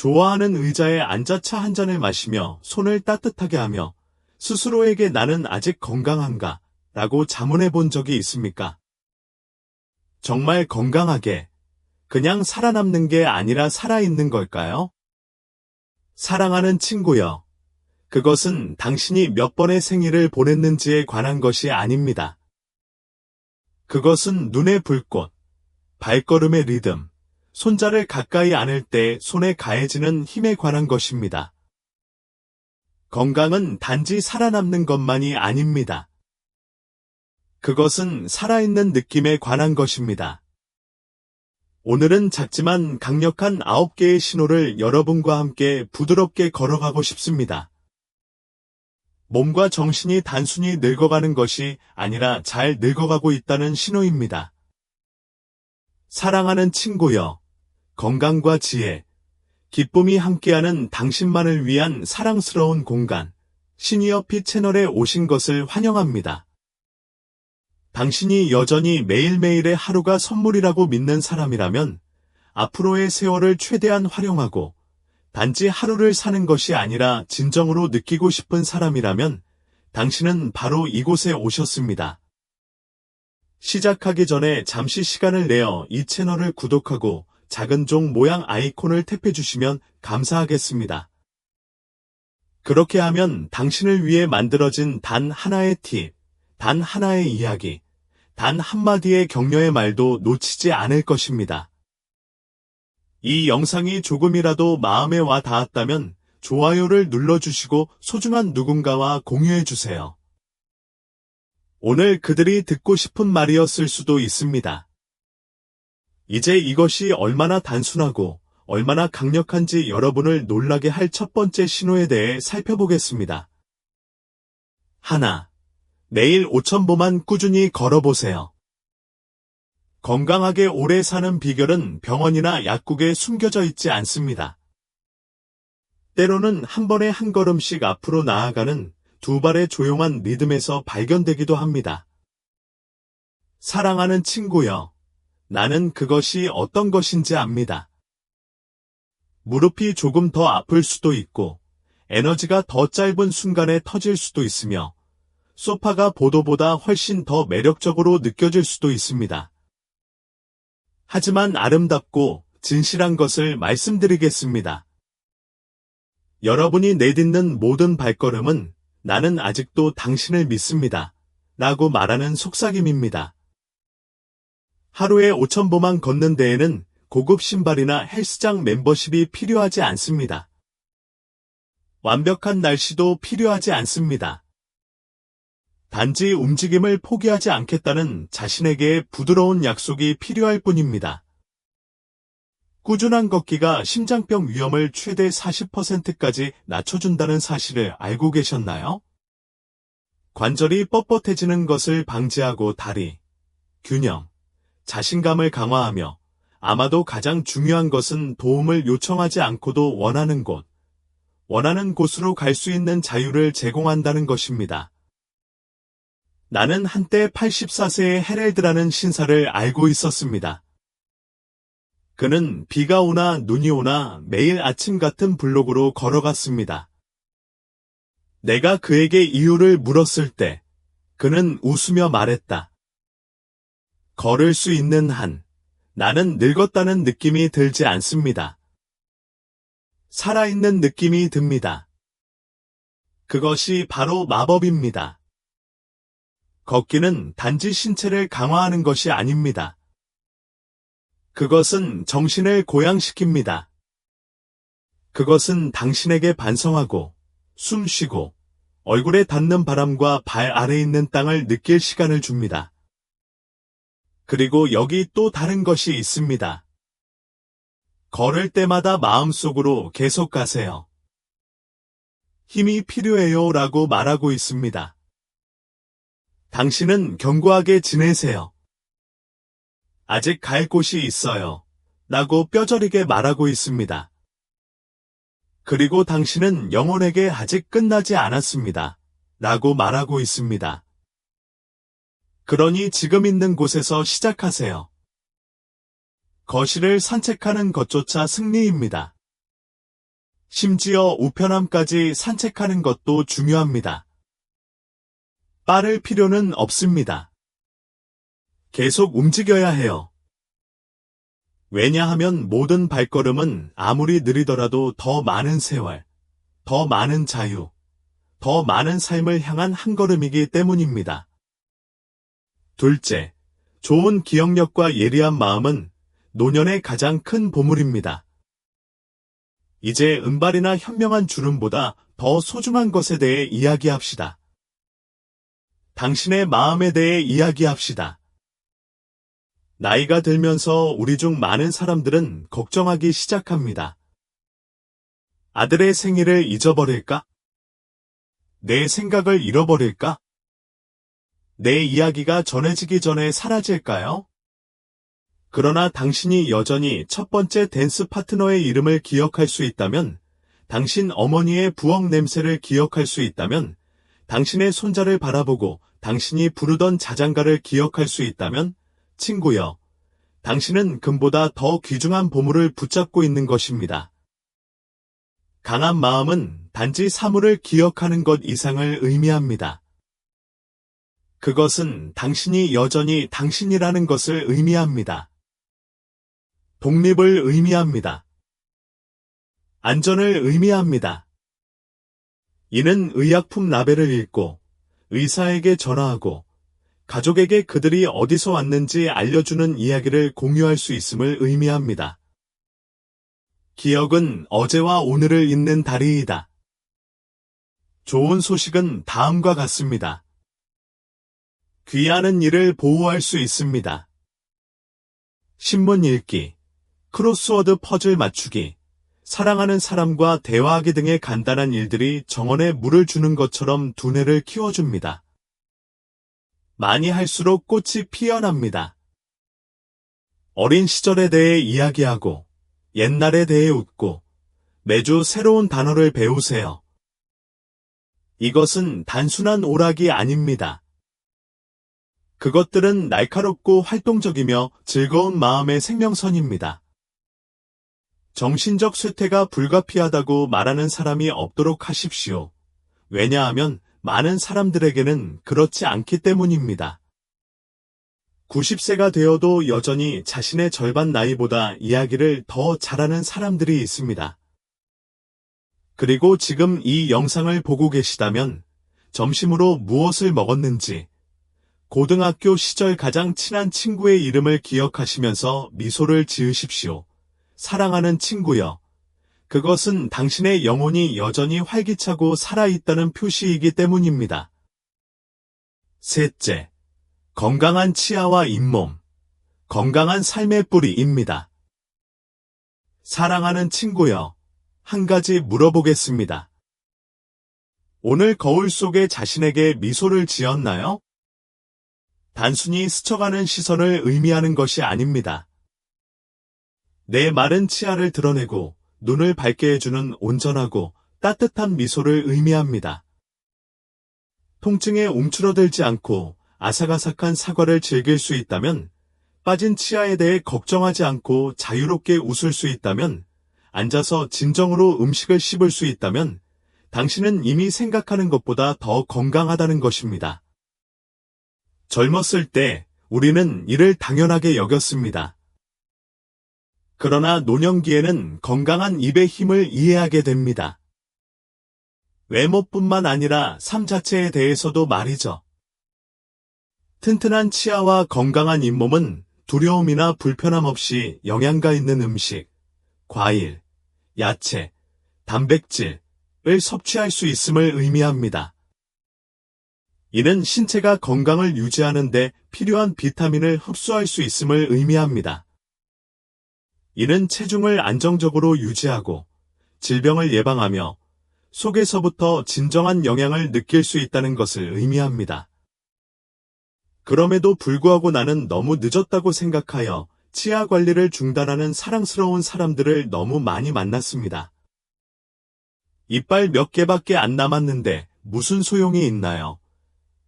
좋아하는 의자에 앉아 차 한 잔을 마시며 손을 따뜻하게 하며 스스로에게 나는 아직 건강한가? 라고 자문해 본 적이 있습니까? 정말 건강하게, 그냥 살아남는 게 아니라 살아있는 걸까요? 사랑하는 친구여, 그것은 당신이 몇 번의 생일을 보냈는지에 관한 것이 아닙니다. 그것은 눈의 불꽃, 발걸음의 리듬, 손자를 가까이 안을 때 손에 가해지는 힘에 관한 것입니다. 건강은 단지 살아남는 것만이 아닙니다. 그것은 살아있는 느낌에 관한 것입니다. 오늘은 작지만 강력한 9개의 신호를 여러분과 함께 부드럽게 걸어가고 싶습니다. 몸과 정신이 단순히 늙어가는 것이 아니라 잘 늙어가고 있다는 신호입니다. 사랑하는 친구여, 건강과 지혜, 기쁨이 함께하는 당신만을 위한 사랑스러운 공간, 시니어핏 채널에 오신 것을 환영합니다. 당신이 여전히 매일매일의 하루가 선물이라고 믿는 사람이라면 앞으로의 세월을 최대한 활용하고 단지 하루를 사는 것이 아니라 진정으로 느끼고 싶은 사람이라면 당신은 바로 이곳에 오셨습니다. 시작하기 전에 잠시 시간을 내어 이 채널을 구독하고 작은 종 모양 아이콘을 탭해 주시면 감사하겠습니다. 그렇게 하면 당신을 위해 만들어진 단 하나의 팁, 단 하나의 이야기, 단 한마디의 격려의 말도 놓치지 않을 것입니다. 이 영상이 조금이라도 마음에 와 닿았다면 좋아요를 눌러주시고 소중한 누군가와 공유해주세요. 오늘 그들이 듣고 싶은 말이었을 수도 있습니다. 이제 이것이 얼마나 단순하고 얼마나 강력한지 여러분을 놀라게 할 첫 번째 신호에 대해 살펴보겠습니다. 하나, 매일 5,000보만 꾸준히 걸어보세요. 건강하게 오래 사는 비결은 병원이나 약국에 숨겨져 있지 않습니다. 때로는 한 번에 한 걸음씩 앞으로 나아가는 두 발의 조용한 리듬에서 발견되기도 합니다. 사랑하는 친구여, 나는 그것이 어떤 것인지 압니다. 무릎이 조금 더 아플 수도 있고, 에너지가 더 짧은 순간에 터질 수도 있으며, 소파가 보도보다 훨씬 더 매력적으로 느껴질 수도 있습니다. 하지만 아름답고 진실한 것을 말씀드리겠습니다. 여러분이 내딛는 모든 발걸음은 나는 아직도 당신을 믿습니다. 라고 말하는 속삭임입니다. 하루에 5,000보만 걷는 데에는 고급 신발이나 헬스장 멤버십이 필요하지 않습니다. 완벽한 날씨도 필요하지 않습니다. 단지 움직임을 포기하지 않겠다는 자신에게 부드러운 약속이 필요할 뿐입니다. 꾸준한 걷기가 심장병 위험을 최대 40%까지 낮춰준다는 사실을 알고 계셨나요? 관절이 뻣뻣해지는 것을 방지하고 다리, 균형, 자신감을 강화하며 아마도 가장 중요한 것은 도움을 요청하지 않고도 원하는 곳으로 갈 수 있는 자유를 제공한다는 것입니다. 나는 한때 84세의 헤럴드라는 신사를 알고 있었습니다. 그는 비가 오나 눈이 오나 매일 아침 같은 블록으로 걸어갔습니다. 내가 그에게 이유를 물었을 때 그는 웃으며 말했다. 걸을 수 있는 한 나는 늙었다는 느낌이 들지 않습니다. 살아있는 느낌이 듭니다. 그것이 바로 마법입니다. 걷기는 단지 신체를 강화하는 것이 아닙니다. 그것은 정신을 고양시킵니다. 그것은 당신에게 반성하고, 숨 쉬고, 얼굴에 닿는 바람과 발 아래 있는 땅을 느낄 시간을 줍니다. 그리고 여기 또 다른 것이 있습니다. 걸을 때마다 마음속으로 계속 가세요. 힘이 필요해요 라고 말하고 있습니다. 당신은 견고하게 지내세요. 아직 갈 곳이 있어요. 라고 뼈저리게 말하고 있습니다. 그리고 당신은 영혼에게 아직 끝나지 않았습니다. 라고 말하고 있습니다. 그러니 지금 있는 곳에서 시작하세요. 거실을 산책하는 것조차 승리입니다. 심지어 우편함까지 산책하는 것도 중요합니다. 빠를 필요는 없습니다. 계속 움직여야 해요. 왜냐하면 모든 발걸음은 아무리 느리더라도 더 많은 세월, 더 많은 자유, 더 많은 삶을 향한 한 걸음이기 때문입니다. 둘째, 좋은 기억력과 예리한 마음은 노년의 가장 큰 보물입니다. 이제 은발이나 현명한 주름보다 더 소중한 것에 대해 이야기합시다. 당신의 마음에 대해 이야기합시다. 나이가 들면서 우리 중 많은 사람들은 걱정하기 시작합니다. 아들의 생일을 잊어버릴까? 내 생각을 잃어버릴까? 내 이야기가 전해지기 전에 사라질까요? 그러나 당신이 여전히 첫 번째 댄스 파트너의 이름을 기억할 수 있다면, 당신 어머니의 부엌 냄새를 기억할 수 있다면, 당신의 손자를 바라보고 당신이 부르던 자장가를 기억할 수 있다면, 친구여, 당신은 금보다 더 귀중한 보물을 붙잡고 있는 것입니다. 강한 마음은 단지 사물을 기억하는 것 이상을 의미합니다. 그것은 당신이 여전히 당신이라는 것을 의미합니다. 독립을 의미합니다. 안전을 의미합니다. 이는 의약품 라벨을 읽고, 의사에게 전화하고, 가족에게 그들이 어디서 왔는지 알려주는 이야기를 공유할 수 있음을 의미합니다. 기억은 어제와 오늘을 잇는 다리이다. 좋은 소식은 다음과 같습니다. 귀하는 이를 보호할 수 있습니다. 신문 읽기, 크로스워드 퍼즐 맞추기, 사랑하는 사람과 대화하기 등의 간단한 일들이 정원에 물을 주는 것처럼 두뇌를 키워줍니다. 많이 할수록 꽃이 피어납니다. 어린 시절에 대해 이야기하고, 옛날에 대해 웃고, 매주 새로운 단어를 배우세요. 이것은 단순한 오락이 아닙니다. 그것들은 날카롭고 활동적이며 즐거운 마음의 생명선입니다. 정신적 쇠퇴가 불가피하다고 말하는 사람이 없도록 하십시오. 왜냐하면 많은 사람들에게는 그렇지 않기 때문입니다. 90세가 되어도 여전히 자신의 절반 나이보다 이야기를 더 잘하는 사람들이 있습니다. 그리고 지금 이 영상을 보고 계시다면 점심으로 무엇을 먹었는지, 고등학교 시절 가장 친한 친구의 이름을 기억하시면서 미소를 지으십시오. 사랑하는 친구여. 그것은 당신의 영혼이 여전히 활기차고 살아있다는 표시이기 때문입니다. 셋째, 건강한 치아와 잇몸, 건강한 삶의 뿌리입니다. 사랑하는 친구여, 한 가지 물어보겠습니다. 오늘 거울 속에 자신에게 미소를 지었나요? 단순히 스쳐가는 시선을 의미하는 것이 아닙니다. 내 마른 치아를 드러내고 눈을 밝게 해주는 온전하고 따뜻한 미소를 의미합니다. 통증에 움츠러들지 않고 아삭아삭한 사과를 즐길 수 있다면, 빠진 치아에 대해 걱정하지 않고 자유롭게 웃을 수 있다면, 앉아서 진정으로 음식을 씹을 수 있다면, 당신은 이미 생각하는 것보다 더 건강하다는 것입니다. 젊었을 때 우리는 이를 당연하게 여겼습니다. 그러나 노년기에는 건강한 입의 힘을 이해하게 됩니다. 외모뿐만 아니라 삶 자체에 대해서도 말이죠. 튼튼한 치아와 건강한 잇몸은 두려움이나 불편함 없이 영양가 있는 음식, 과일, 야채, 단백질을 섭취할 수 있음을 의미합니다. 이는 신체가 건강을 유지하는 데 필요한 비타민을 흡수할 수 있음을 의미합니다. 이는 체중을 안정적으로 유지하고 질병을 예방하며 속에서부터 진정한 영양을 느낄 수 있다는 것을 의미합니다. 그럼에도 불구하고 나는 너무 늦었다고 생각하여 치아 관리를 중단하는 사랑스러운 사람들을 너무 많이 만났습니다. 이빨 몇 개밖에 안 남았는데 무슨 소용이 있나요?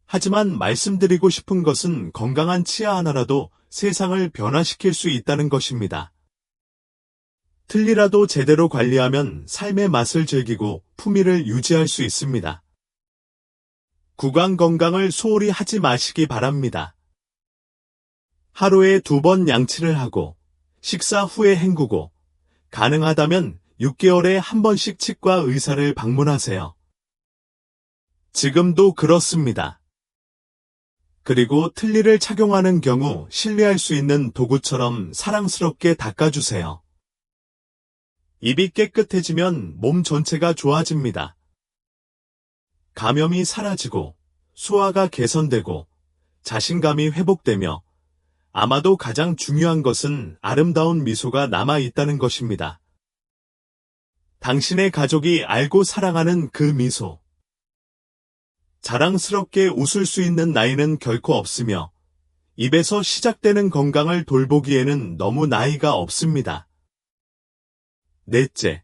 하지만 말씀드리고 싶은 것은 건강한 치아 하나라도 세상을 변화시킬 수 있다는 것입니다. 틀니라도 제대로 관리하면 삶의 맛을 즐기고 품위를 유지할 수 있습니다. 구강 건강을 소홀히 하지 마시기 바랍니다. 하루에 2번 양치를 하고 식사 후에 헹구고 가능하다면 6개월에 한 번씩 치과 의사를 방문하세요. 지금도 그렇습니다. 그리고 틀니를 착용하는 경우 신뢰할 수 있는 도구처럼 사랑스럽게 닦아주세요. 입이 깨끗해지면 몸 전체가 좋아집니다. 감염이 사라지고 소화가 개선되고 자신감이 회복되며 아마도 가장 중요한 것은 아름다운 미소가 남아있다는 것입니다. 당신의 가족이 알고 사랑하는 그 미소. 자랑스럽게 웃을 수 있는 나이는 결코 없으며 입에서 시작되는 건강을 돌보기에는 너무 나이가 없습니다. 넷째,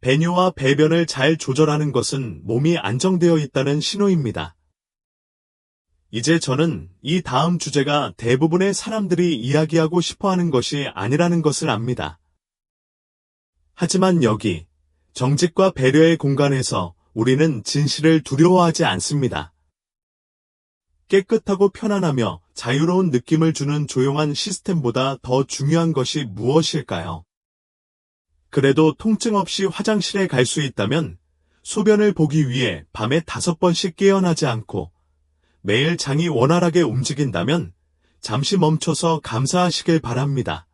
배뇨와 배변을 잘 조절하는 것은 몸이 안정되어 있다는 신호입니다. 이제 저는 이 다음 주제가 대부분의 사람들이 이야기하고 싶어하는 것이 아니라는 것을 압니다. 하지만 여기, 정직과 배려의 공간에서 우리는 진실을 두려워하지 않습니다. 깨끗하고 편안하며 자유로운 느낌을 주는 조용한 시스템보다 더 중요한 것이 무엇일까요? 그래도 통증 없이 화장실에 갈 수 있다면 소변을 보기 위해 밤에 5번씩 깨어나지 않고 매일 장이 원활하게 움직인다면 잠시 멈춰서 감사하시길 바랍니다.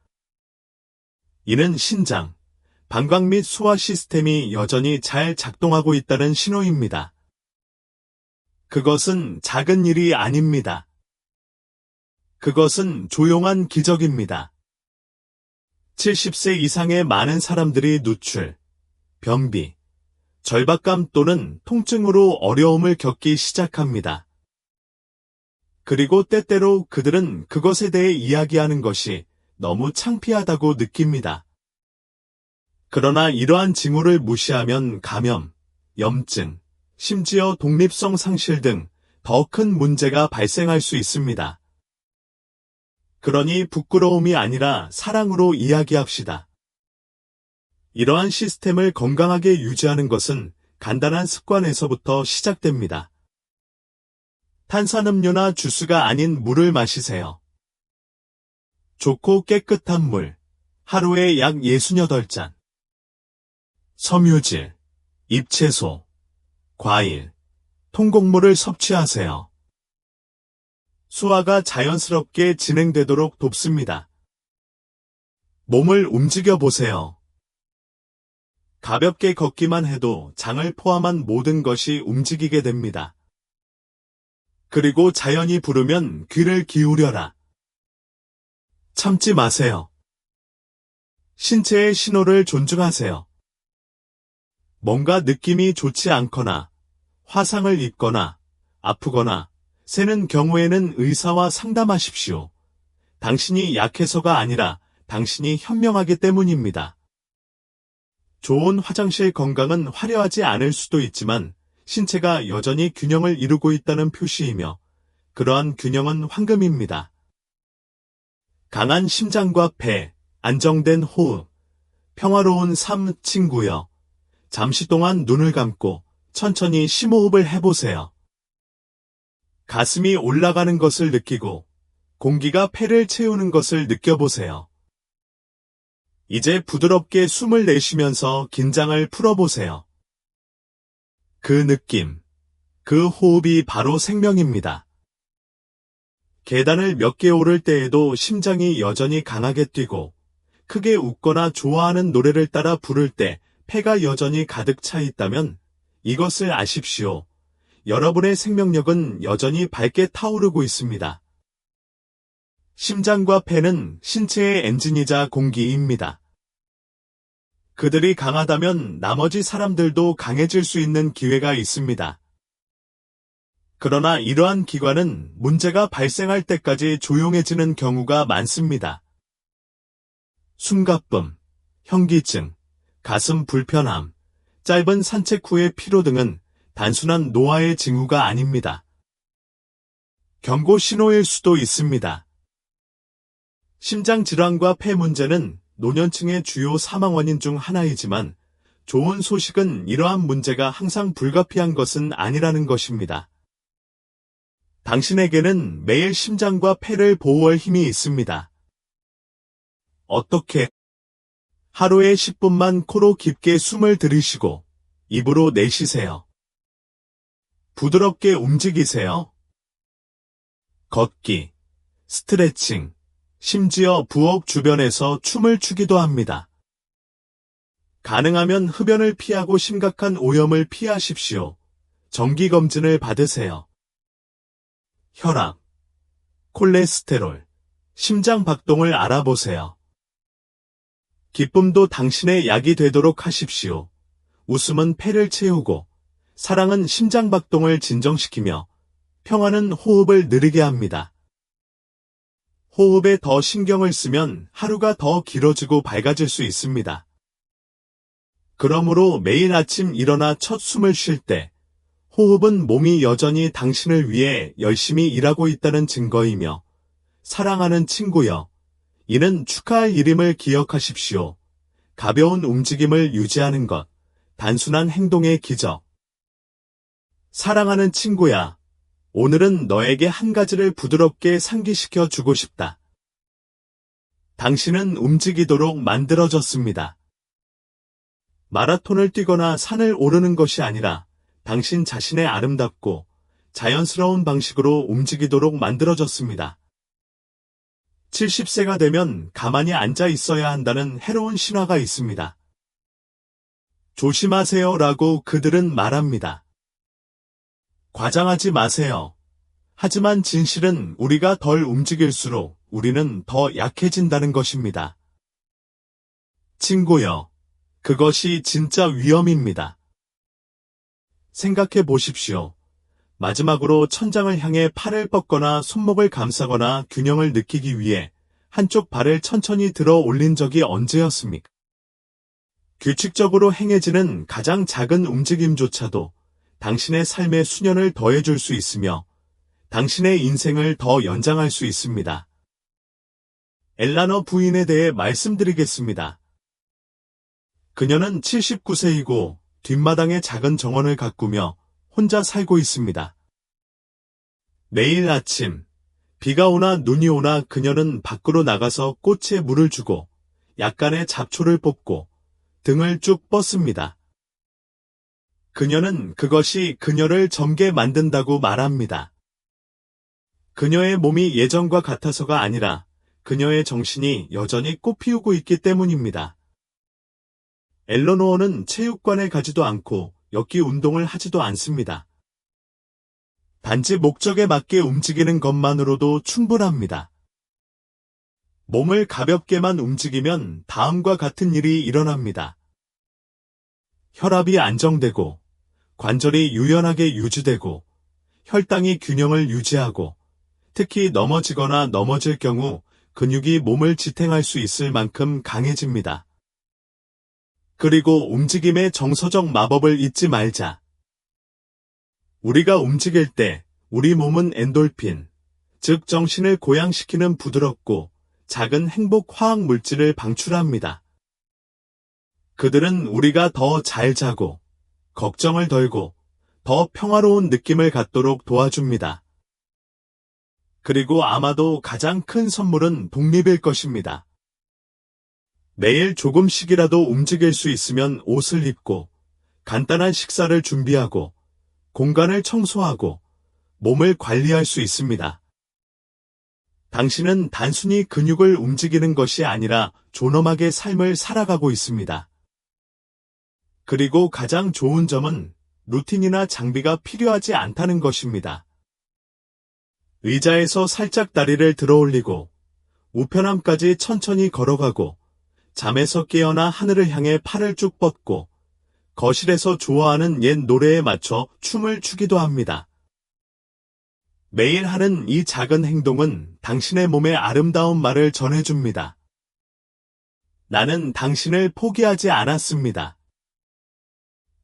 이는 신장, 방광 및 소화 시스템이 여전히 잘 작동하고 있다는 신호입니다. 그것은 작은 일이 아닙니다. 그것은 조용한 기적입니다. 70세 이상의 많은 사람들이 누출, 변비, 절박감 또는 통증으로 어려움을 겪기 시작합니다. 그리고 때때로 그들은 그것에 대해 이야기하는 것이 너무 창피하다고 느낍니다. 그러나 이러한 징후를 무시하면 감염, 염증, 심지어 독립성 상실 등 더 큰 문제가 발생할 수 있습니다. 그러니 부끄러움이 아니라 사랑으로 이야기합시다. 이러한 시스템을 건강하게 유지하는 것은 간단한 습관에서부터 시작됩니다. 탄산음료나 주스가 아닌 물을 마시세요. 좋고 깨끗한 물, 하루에 약 68잔. 섬유질, 잎채소, 과일, 통곡물을 섭취하세요. 소화가 자연스럽게 진행되도록 돕습니다. 몸을 움직여 보세요. 가볍게 걷기만 해도 장을 포함한 모든 것이 움직이게 됩니다. 그리고 자연이 부르면 귀를 기울여라. 참지 마세요. 신체의 신호를 존중하세요. 뭔가 느낌이 좋지 않거나 화상을 입거나 아프거나 새는 경우에는 의사와 상담하십시오. 당신이 약해서가 아니라 당신이 현명하기 때문입니다. 좋은 화장실 건강은 화려하지 않을 수도 있지만 신체가 여전히 균형을 이루고 있다는 표시이며 그러한 균형은 황금입니다. 강한 심장과 배, 안정된 호흡, 평화로운 삶 친구여. 잠시 동안 눈을 감고 천천히 심호흡을 해보세요. 가슴이 올라가는 것을 느끼고 공기가 폐를 채우는 것을 느껴보세요. 이제 부드럽게 숨을 내쉬면서 긴장을 풀어보세요. 그 느낌, 그 호흡이 바로 생명입니다. 계단을 몇 개 오를 때에도 심장이 여전히 강하게 뛰고 크게 웃거나 좋아하는 노래를 따라 부를 때 폐가 여전히 가득 차 있다면 이것을 아십시오. 여러분의 생명력은 여전히 밝게 타오르고 있습니다. 심장과 폐는 신체의 엔진이자 공기입니다. 그들이 강하다면 나머지 사람들도 강해질 수 있는 기회가 있습니다. 그러나 이러한 기관은 문제가 발생할 때까지 조용해지는 경우가 많습니다. 숨가쁨, 현기증, 가슴 불편함, 짧은 산책 후의 피로 등은 단순한 노화의 징후가 아닙니다. 경고 신호일 수도 있습니다. 심장 질환과 폐 문제는 노년층의 주요 사망 원인 중 하나이지만 좋은 소식은 이러한 문제가 항상 불가피한 것은 아니라는 것입니다. 당신에게는 매일 심장과 폐를 보호할 힘이 있습니다. 어떻게? 하루에 10분만 코로 깊게 숨을 들이쉬고 입으로 내쉬세요. 부드럽게 움직이세요. 걷기, 스트레칭, 심지어 부엌 주변에서 춤을 추기도 합니다. 가능하면 흡연을 피하고 심각한 오염을 피하십시오. 정기검진을 받으세요. 혈압, 콜레스테롤, 심장 박동을 알아보세요. 기쁨도 당신의 약이 되도록 하십시오. 웃음은 폐를 채우고, 사랑은 심장 박동을 진정시키며, 평화는 호흡을 느리게 합니다. 호흡에 더 신경을 쓰면 하루가 더 길어지고 밝아질 수 있습니다. 그러므로 매일 아침 일어나 첫 숨을 쉴 때, 호흡은 몸이 여전히 당신을 위해 열심히 일하고 있다는 증거이며, 사랑하는 친구여, 이는 축하할 일임을 기억하십시오. 가벼운 움직임을 유지하는 것, 단순한 행동의 기적. 사랑하는 친구야, 오늘은 너에게 한 가지를 부드럽게 상기시켜 주고 싶다. 당신은 움직이도록 만들어졌습니다. 마라톤을 뛰거나 산을 오르는 것이 아니라 당신 자신의 아름답고 자연스러운 방식으로 움직이도록 만들어졌습니다. 70세가 되면 가만히 앉아 있어야 한다는 해로운 신화가 있습니다. 조심하세요라고 그들은 말합니다. 과장하지 마세요. 하지만 진실은 우리가 덜 움직일수록 우리는 더 약해진다는 것입니다. 친구여, 그것이 진짜 위험입니다. 생각해 보십시오. 마지막으로 천장을 향해 팔을 뻗거나 손목을 감싸거나 균형을 느끼기 위해 한쪽 발을 천천히 들어 올린 적이 언제였습니까? 규칙적으로 행해지는 가장 작은 움직임조차도 당신의 삶의 수년을 더해줄 수 있으며 당신의 인생을 더 연장할 수 있습니다. 엘라너 부인에 대해 말씀드리겠습니다. 그녀는 79세이고 뒷마당에 작은 정원을 가꾸며 혼자 살고 있습니다. 매일 아침, 비가 오나 눈이 오나 그녀는 밖으로 나가서 꽃에 물을 주고 약간의 잡초를 뽑고 등을 쭉 뻗습니다. 그녀는 그것이 그녀를 젊게 만든다고 말합니다. 그녀의 몸이 예전과 같아서가 아니라 그녀의 정신이 여전히 꽃 피우고 있기 때문입니다. 엘러노어는 체육관에 가지도 않고 걷기 운동을 하지도 않습니다. 단지 목적에 맞게 움직이는 것만으로도 충분합니다. 몸을 가볍게만 움직이면 다음과 같은 일이 일어납니다. 혈압이 안정되고, 관절이 유연하게 유지되고, 혈당이 균형을 유지하고, 특히 넘어지거나 넘어질 경우 근육이 몸을 지탱할 수 있을 만큼 강해집니다. 그리고 움직임의 정서적 마법을 잊지 말자. 우리가 움직일 때 우리 몸은 엔돌핀, 즉 정신을 고양시키는 부드럽고 작은 행복 화학 물질을 방출합니다. 그들은 우리가 더 잘 자고, 걱정을 덜고, 더 평화로운 느낌을 갖도록 도와줍니다. 그리고 아마도 가장 큰 선물은 독립일 것입니다. 매일 조금씩이라도 움직일 수 있으면 옷을 입고, 간단한 식사를 준비하고, 공간을 청소하고, 몸을 관리할 수 있습니다. 당신은 단순히 근육을 움직이는 것이 아니라 존엄하게 삶을 살아가고 있습니다. 그리고 가장 좋은 점은 루틴이나 장비가 필요하지 않다는 것입니다. 의자에서 살짝 다리를 들어 올리고, 우편함까지 천천히 걸어가고, 잠에서 깨어나 하늘을 향해 팔을 쭉 뻗고, 거실에서 좋아하는 옛 노래에 맞춰 춤을 추기도 합니다. 매일 하는 이 작은 행동은 당신의 몸에 아름다운 말을 전해줍니다. 나는 당신을 포기하지 않았습니다.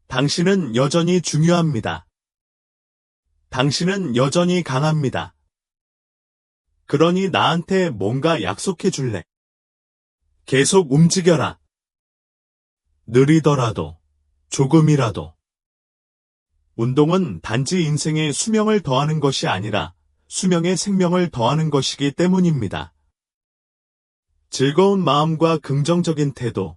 당신은 여전히 중요합니다. 당신은 여전히 강합니다. 그러니 나한테 뭔가 약속해 줄래? 계속 움직여라. 느리더라도, 조금이라도. 운동은 단지 인생의 수명을 더하는 것이 아니라 수명의 생명을 더하는 것이기 때문입니다. 즐거운 마음과 긍정적인 태도,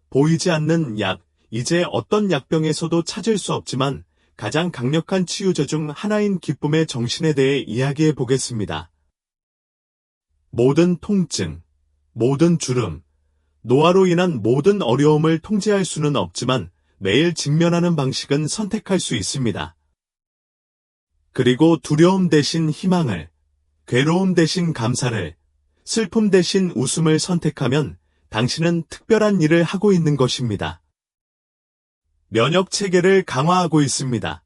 보이지 않는 약, 이제 어떤 약병에서도 찾을 수 없지만 가장 강력한 치유제 중 하나인 기쁨의 정신에 대해 이야기해 보겠습니다. 모든 통증, 모든 주름, 노화로 인한 모든 어려움을 통제할 수는 없지만 매일 직면하는 방식은 선택할 수 있습니다. 그리고 두려움 대신 희망을, 괴로움 대신 감사를, 슬픔 대신 웃음을 선택하면 당신은 특별한 일을 하고 있는 것입니다. 면역 체계를 강화하고 있습니다.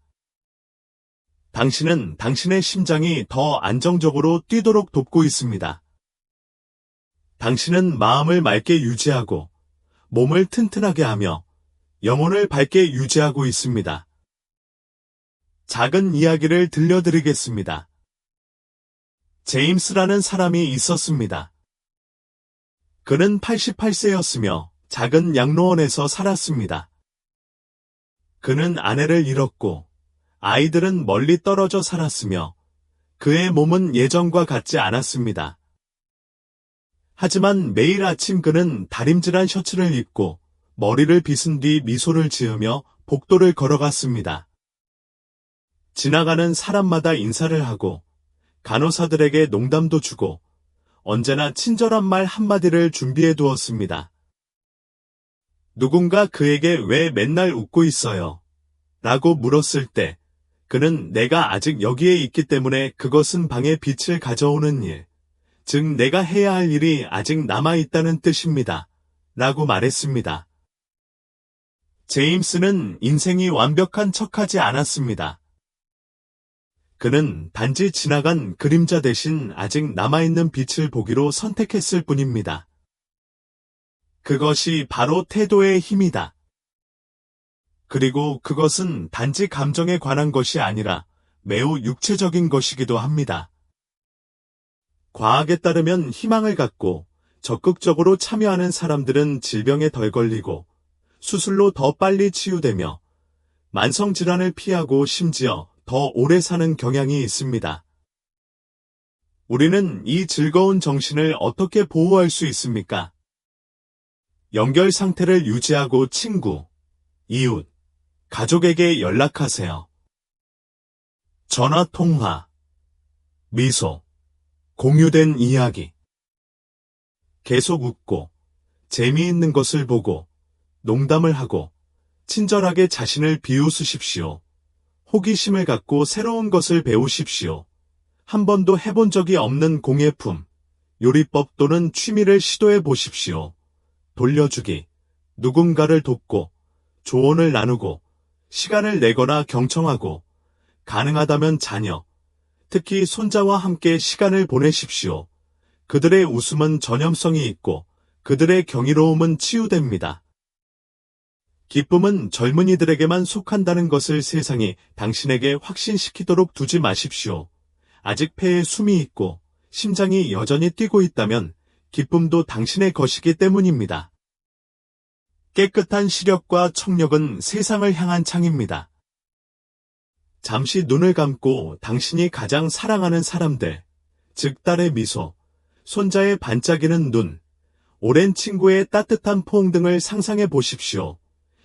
당신은 당신의 심장이 더 안정적으로 뛰도록 돕고 있습니다. 당신은 마음을 맑게 유지하고 몸을 튼튼하게 하며 영혼을 밝게 유지하고 있습니다. 작은 이야기를 들려드리겠습니다. 제임스라는 사람이 있었습니다. 그는 88세였으며 작은 양로원에서 살았습니다. 그는 아내를 잃었고 아이들은 멀리 떨어져 살았으며 그의 몸은 예전과 같지 않았습니다. 하지만 매일 아침 그는 다림질한 셔츠를 입고 머리를 빗은 뒤 미소를 지으며 복도를 걸어갔습니다. 지나가는 사람마다 인사를 하고 간호사들에게 농담도 주고 언제나 친절한 말 한마디를 준비해 두었습니다. 누군가 그에게 왜 맨날 웃고 있어요? 라고 물었을 때 그는 내가 아직 여기에 있기 때문에 그것은 방에 빛을 가져오는 일, 즉 내가 해야 할 일이 아직 남아있다는 뜻입니다. 라고 말했습니다. 제임스는 인생이 완벽한 척하지 않았습니다. 그는 단지 지나간 그림자 대신 아직 남아있는 빛을 보기로 선택했을 뿐입니다. 그것이 바로 태도의 힘이다. 그리고 그것은 단지 감정에 관한 것이 아니라 매우 육체적인 것이기도 합니다. 과학에 따르면 희망을 갖고 적극적으로 참여하는 사람들은 질병에 덜 걸리고 수술로 더 빨리 치유되며 만성질환을 피하고 심지어 더 오래 사는 경향이 있습니다. 우리는 이 즐거운 정신을 어떻게 보호할 수 있습니까? 연결 상태를 유지하고 친구, 이웃, 가족에게 연락하세요. 전화 통화, 미소, 공유된 이야기. 계속 웃고, 재미있는 것을 보고, 농담을 하고, 친절하게 자신을 비웃으십시오. 호기심을 갖고 새로운 것을 배우십시오. 한 번도 해본 적이 없는 공예품, 요리법 또는 취미를 시도해 보십시오. 돌려주기, 누군가를 돕고, 조언을 나누고, 시간을 내거나 경청하고, 가능하다면 자녀, 특히 손자와 함께 시간을 보내십시오. 그들의 웃음은 전염성이 있고, 그들의 경이로움은 치유됩니다. 기쁨은 젊은이들에게만 속한다는 것을 세상이 당신에게 확신시키도록 두지 마십시오. 아직 폐에 숨이 있고 심장이 여전히 뛰고 있다면 기쁨도 당신의 것이기 때문입니다. 깨끗한 시력과 청력은 세상을 향한 창입니다. 잠시 눈을 감고 당신이 가장 사랑하는 사람들, 즉 딸의 미소, 손자의 반짝이는 눈, 오랜 친구의 따뜻한 포옹 등을 상상해 보십시오.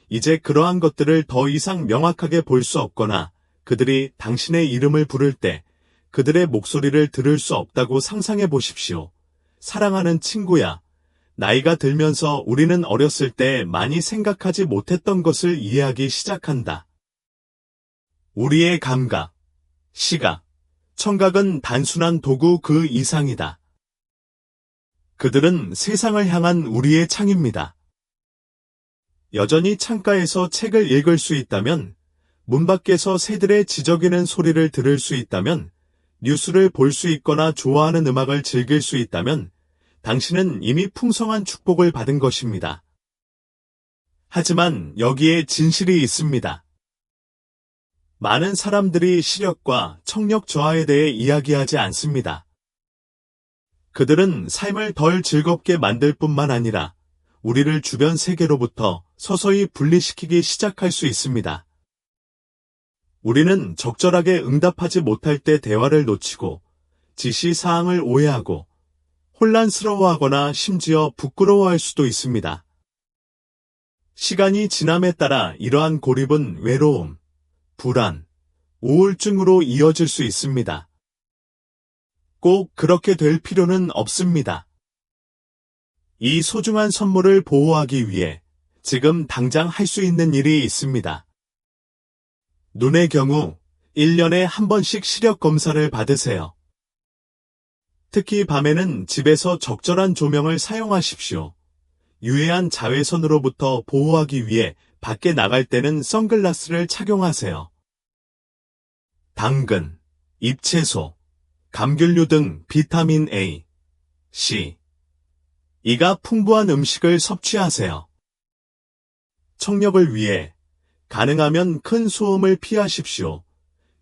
이제 그러한 것들을 더 이상 명확하게 볼 수 없거나 그들이 당신의 이름을 부를 때 그들의 목소리를 들을 수 없다고 상상해 보십시오. 사랑하는 친구야, 나이가 들면서 우리는 어렸을 때 많이 생각하지 못했던 것을 이해하기 시작한다. 우리의 감각, 시각, 청각은 단순한 도구 그 이상이다. 그들은 세상을 향한 우리의 창입니다. 여전히 창가에서 책을 읽을 수 있다면, 문 밖에서 새들의 지저귀는 소리를 들을 수 있다면, 뉴스를 볼 수 있거나 좋아하는 음악을 즐길 수 있다면, 당신은 이미 풍성한 축복을 받은 것입니다. 하지만 여기에 진실이 있습니다. 많은 사람들이 시력과 청력 저하에 대해 이야기하지 않습니다. 그들은 삶을 덜 즐겁게 만들 뿐만 아니라 우리를 주변 세계로부터 서서히 분리시키기 시작할 수 있습니다. 우리는 적절하게 응답하지 못할 때 대화를 놓치고 지시사항을 오해하고 혼란스러워하거나 심지어 부끄러워할 수도 있습니다. 시간이 지남에 따라 이러한 고립은 외로움, 불안, 우울증으로 이어질 수 있습니다. 꼭 그렇게 될 필요는 없습니다. 이 소중한 선물을 보호하기 위해 지금 당장 할 수 있는 일이 있습니다. 눈의 경우 1년에 한 번씩 시력 검사를 받으세요. 특히 밤에는 집에서 적절한 조명을 사용하십시오. 유해한 자외선으로부터 보호하기 위해 밖에 나갈 때는 선글라스를 착용하세요. 당근, 잎채소, 감귤류 등 비타민 A, C, 이가 풍부한 음식을 섭취하세요. 청력을 위해 가능하면 큰 소음을 피하십시오.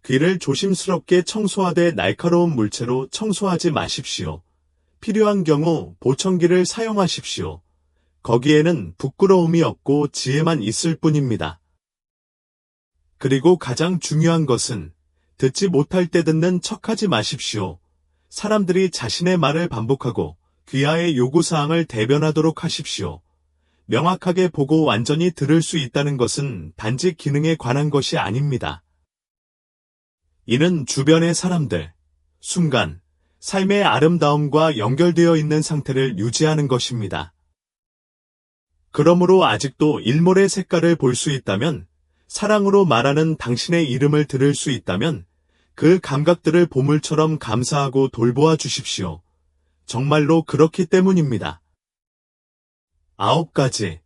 귀를 조심스럽게 청소하되 날카로운 물체로 청소하지 마십시오. 필요한 경우 보청기를 사용하십시오. 거기에는 부끄러움이 없고 지혜만 있을 뿐입니다. 그리고 가장 중요한 것은 듣지 못할 때 듣는 척하지 마십시오. 사람들이 자신의 말을 반복하고 귀하의 요구사항을 대변하도록 하십시오. 명확하게 보고 완전히 들을 수 있다는 것은 단지 기능에 관한 것이 아닙니다. 이는 주변의 사람들, 순간, 삶의 아름다움과 연결되어 있는 상태를 유지하는 것입니다. 그러므로 아직도 일몰의 색깔을 볼 수 있다면, 사랑으로 말하는 당신의 이름을 들을 수 있다면, 그 감각들을 보물처럼 감사하고 돌보아 주십시오. 정말로 그렇기 때문입니다. 9가지.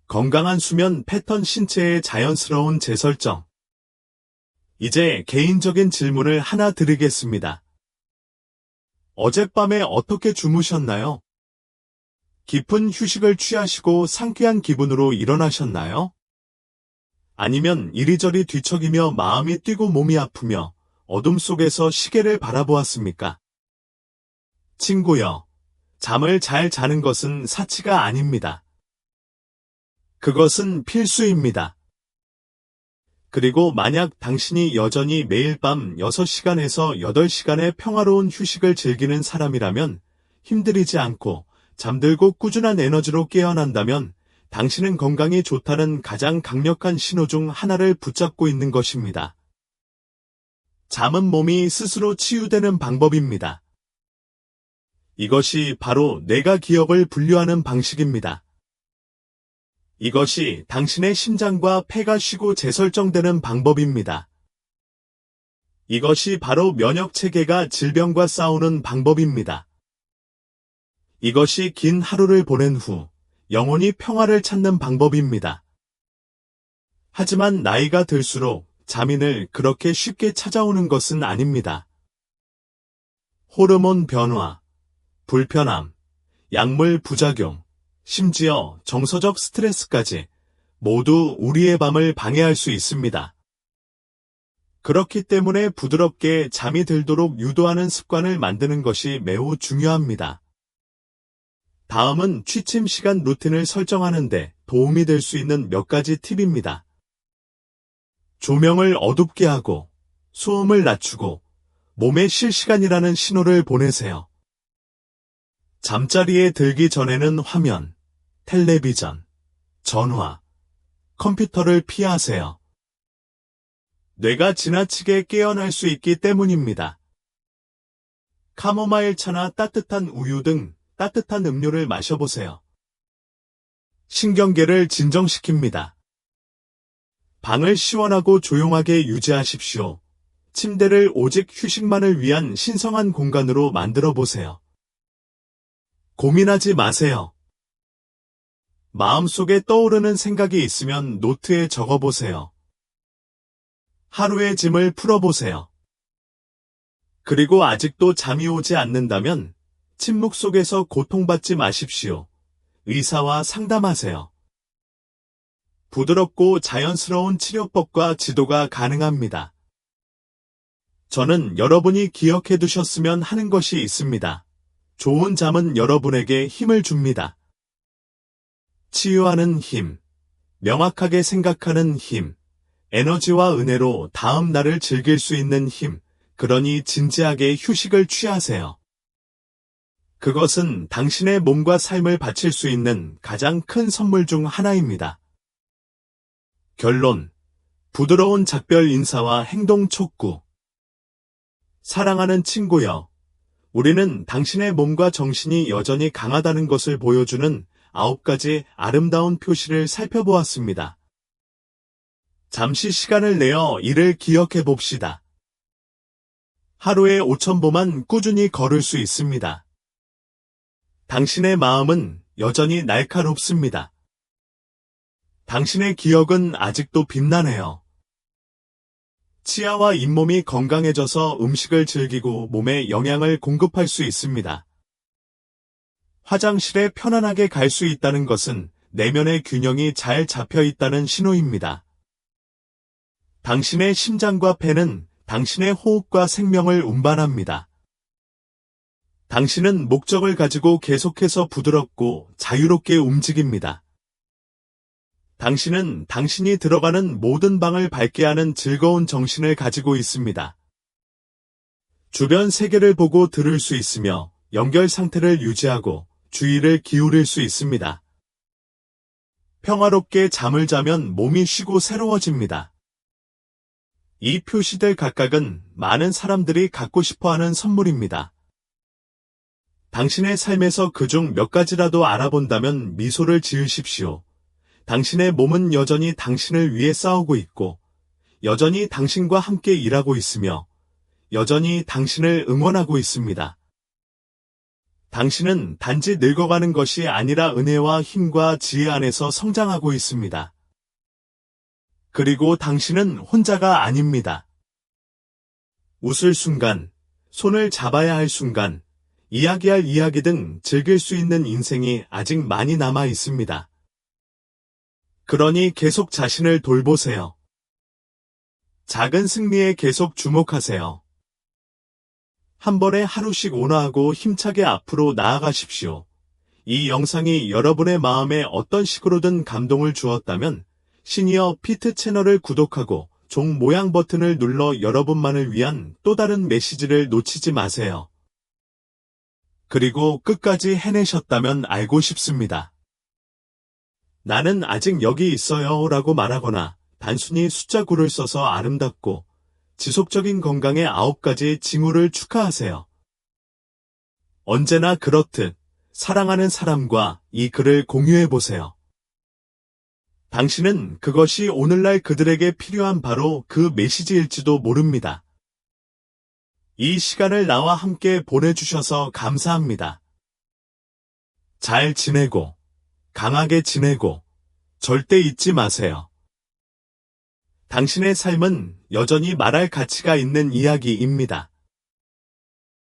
건강한 수면 패턴 신체의 자연스러운 재설정. 이제 개인적인 질문을 하나 드리겠습니다. 어젯밤에 어떻게 주무셨나요? 깊은 휴식을 취하시고 상쾌한 기분으로 일어나셨나요? 아니면 이리저리 뒤척이며 마음이 뛰고 몸이 아프며 어둠 속에서 시계를 바라보았습니까? 친구여, 잠을 잘 자는 것은 사치가 아닙니다. 그것은 필수입니다. 그리고 만약 당신이 여전히 매일 밤 6시간에서 8시간의 평화로운 휴식을 즐기는 사람이라면 힘들이지 않고 잠들고 꾸준한 에너지로 깨어난다면 당신은 건강이 좋다는 가장 강력한 신호 중 하나를 붙잡고 있는 것입니다. 잠은 몸이 스스로 치유되는 방법입니다. 이것이 바로 뇌가 기억을 분류하는 방식입니다. 이것이 당신의 심장과 폐가 쉬고 재설정되는 방법입니다. 이것이 바로 면역체계가 질병과 싸우는 방법입니다. 이것이 긴 하루를 보낸 후 영혼이 평화를 찾는 방법입니다. 하지만 나이가 들수록 잠이 늘 그렇게 쉽게 찾아오는 것은 아닙니다. 호르몬 변화, 불편함, 약물 부작용, 심지어 정서적 스트레스까지 모두 우리의 밤을 방해할 수 있습니다. 그렇기 때문에 부드럽게 잠이 들도록 유도하는 습관을 만드는 것이 매우 중요합니다. 다음은 취침 시간 루틴을 설정하는 데 도움이 될 수 있는 몇 가지 팁입니다. 조명을 어둡게 하고 소음을 낮추고 몸에 쉴 시간이라는 신호를 보내세요. 잠자리에 들기 전에는 화면, 텔레비전, 전화, 컴퓨터를 피하세요. 뇌가 지나치게 깨어날 수 있기 때문입니다. 카모마일 차나 따뜻한 우유 등 따뜻한 음료를 마셔보세요. 신경계를 진정시킵니다. 방을 시원하고 조용하게 유지하십시오. 침대를 오직 휴식만을 위한 신성한 공간으로 만들어 보세요. 고민하지 마세요. 마음속에 떠오르는 생각이 있으면 노트에 적어보세요. 하루의 짐을 풀어보세요. 그리고 아직도 잠이 오지 않는다면 침묵 속에서 고통받지 마십시오. 의사와 상담하세요. 부드럽고 자연스러운 치료법과 지도가 가능합니다. 저는 여러분이 기억해 두셨으면 하는 것이 있습니다. 좋은 잠은 여러분에게 힘을 줍니다. 치유하는 힘, 명확하게 생각하는 힘, 에너지와 은혜로 다음 날을 즐길 수 있는 힘, 그러니 진지하게 휴식을 취하세요. 그것은 당신의 몸과 삶을 바칠 수 있는 가장 큰 선물 중 하나입니다. 결론, 부드러운 작별 인사와 행동 촉구. 사랑하는 친구여, 우리는 당신의 몸과 정신이 여전히 강하다는 것을 보여주는 9가지 아름다운 표시를 살펴보았습니다. 잠시 시간을 내어 이를 기억해 봅시다. 하루에 5,000보만 꾸준히 걸을 수 있습니다. 당신의 마음은 여전히 날카롭습니다. 당신의 기억은 아직도 빛나네요. 치아와 잇몸이 건강해져서 음식을 즐기고 몸에 영양을 공급할 수 있습니다. 화장실에 편안하게 갈 수 있다는 것은 내면의 균형이 잘 잡혀 있다는 신호입니다. 당신의 심장과 폐는 당신의 호흡과 생명을 운반합니다. 당신은 목적을 가지고 계속해서 부드럽고 자유롭게 움직입니다. 당신은 당신이 들어가는 모든 방을 밝게 하는 즐거운 정신을 가지고 있습니다. 주변 세계를 보고 들을 수 있으며 연결 상태를 유지하고 주의를 기울일 수 있습니다. 평화롭게 잠을 자면 몸이 쉬고 새로워집니다. 이 표시들 각각은 많은 사람들이 갖고 싶어하는 선물입니다. 당신의 삶에서 그중 몇 가지라도 알아본다면 미소를 지으십시오. 당신의 몸은 여전히 당신을 위해 싸우고 있고, 여전히 당신과 함께 일하고 있으며, 여전히 당신을 응원하고 있습니다. 당신은 단지 늙어가는 것이 아니라 은혜와 힘과 지혜 안에서 성장하고 있습니다. 그리고 당신은 혼자가 아닙니다. 웃을 순간, 손을 잡아야 할 순간, 이야기할 이야기 등 즐길 수 있는 인생이 아직 많이 남아 있습니다. 그러니 계속 자신을 돌보세요. 작은 승리에 계속 주목하세요. 한 번에 하루씩 온화하고 힘차게 앞으로 나아가십시오. 이 영상이 여러분의 마음에 어떤 식으로든 감동을 주었다면 시니어 피트 채널을 구독하고 종 모양 버튼을 눌러 여러분만을 위한 또 다른 메시지를 놓치지 마세요. 그리고 끝까지 해내셨다면 알고 싶습니다. 나는 아직 여기 있어요 라고 말하거나 단순히 숫자 9를 써서 아름답고 지속적인 건강의 9가지 징후를 축하하세요. 언제나 그렇듯 사랑하는 사람과 이 글을 공유해보세요. 당신은 그것이 오늘날 그들에게 필요한 바로 그 메시지일지도 모릅니다. 이 시간을 나와 함께 보내주셔서 감사합니다. 잘 지내고 강하게 지내고 절대 잊지 마세요. 당신의 삶은 여전히 말할 가치가 있는 이야기입니다.